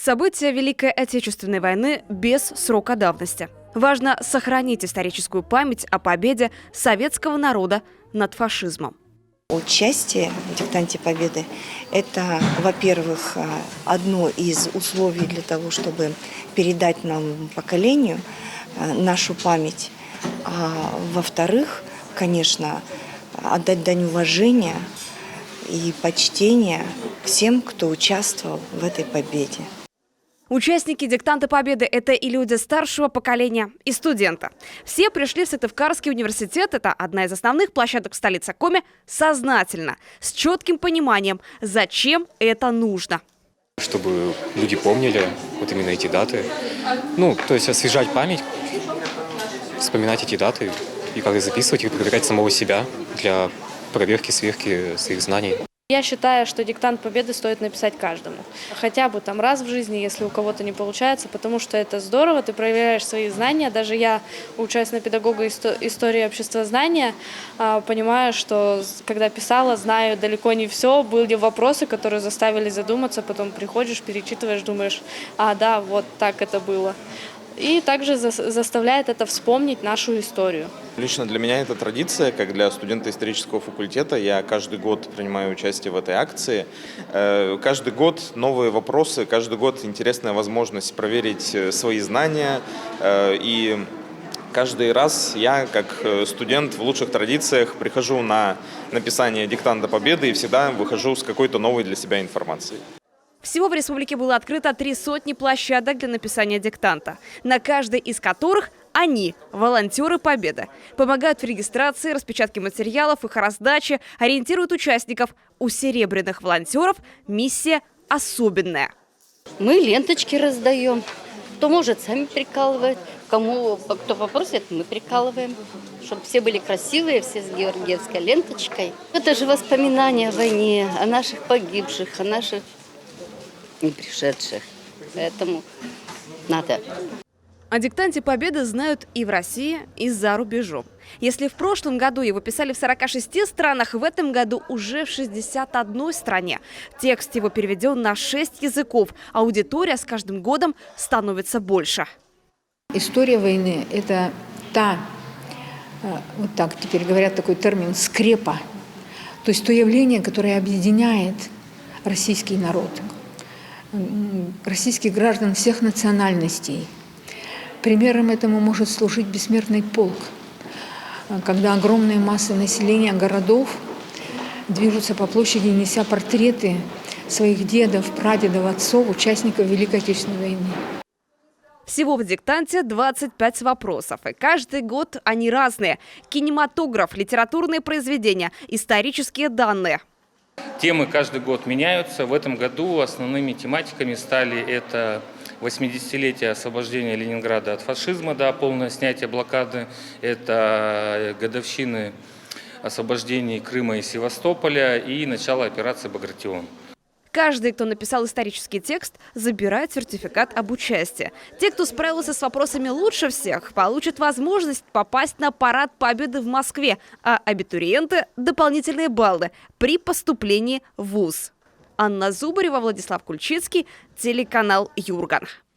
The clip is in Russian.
События Великой Отечественной войны без срока давности. Важно сохранить историческую память о победе советского народа над фашизмом. Участие в диктанте Победы – это, во-первых, одно из условий для того, чтобы передать нам поколению нашу память. А во-вторых, конечно, отдать дань уважения и почтения всем, кто участвовал в этой победе. Участники диктанта Победы – это и люди старшего поколения, и студенты. Все пришли в Сыктывкарский университет, это одна из основных площадок в столице Коми, сознательно, с четким пониманием, зачем это нужно. Чтобы люди помнили вот именно эти даты. То есть освежать память, вспоминать эти даты и как-то записывать их, проверять самого себя для проверки, сверки своих знаний. Я считаю, что диктант Победы стоит написать каждому. Хотя бы раз в жизни, если у кого-то не получается, потому что это здорово, ты проверяешь свои знания. Даже я, учась на педагога истории обществознания, понимаю, что когда писала, знаю далеко не все. Были вопросы, которые заставили задуматься, потом приходишь, перечитываешь, думаешь, да, вот так это было. И также заставляет это вспомнить нашу историю. Лично для меня это традиция, как для студента исторического факультета. Я каждый год принимаю участие в этой акции. Каждый год новые вопросы, каждый год интересная возможность проверить свои знания. И каждый раз я, как студент в лучших традициях, прихожу на написание диктанта Победы и всегда выхожу с какой-то новой для себя информацией. Всего в республике было открыто 300 площадок для написания диктанта, на каждой из которых они, волонтеры Победы, помогают в регистрации, распечатке материалов, их раздаче, ориентируют участников. У серебряных волонтеров миссия особенная. Мы ленточки раздаем. Кто может, сами прикалывает. Кто попросит, мы прикалываем. Чтобы все были красивые, все с георгиевской ленточкой. Это же воспоминания о войне, о наших погибших, о наших не пришедших. Поэтому надо. О диктанте Победы знают и в России, и за рубежом. Если в прошлом году его писали в 46 странах, в этом году уже в 61 стране. Текст его переведен на 6 языков. Аудитория с каждым годом становится больше. История войны – это вот так теперь говорят такой термин, скрепа. То есть то явление, которое объединяет российский народ, российских граждан всех национальностей. Примером этому может служить бессмертный полк, когда огромные массы населения городов движутся по площади, неся портреты своих дедов, прадедов, отцов, участников Великой Отечественной войны. Всего в диктанте 25 вопросов, и каждый год они разные. Кинематограф, литературные произведения, исторические данные. Темы каждый год меняются. В этом году основными тематиками стали это 80-летие освобождения Ленинграда от фашизма, полное снятие блокады, это годовщины освобождения Крыма и Севастополя и начало операции «Багратион». Каждый, кто написал исторический текст, забирает сертификат об участии. Те, кто справился с вопросами лучше всех, получат возможность попасть на парад Победы в Москве, а абитуриенты – дополнительные баллы при поступлении в вуз. Анна Зубарева, Владислав Кульчицкий, телеканал Юрган.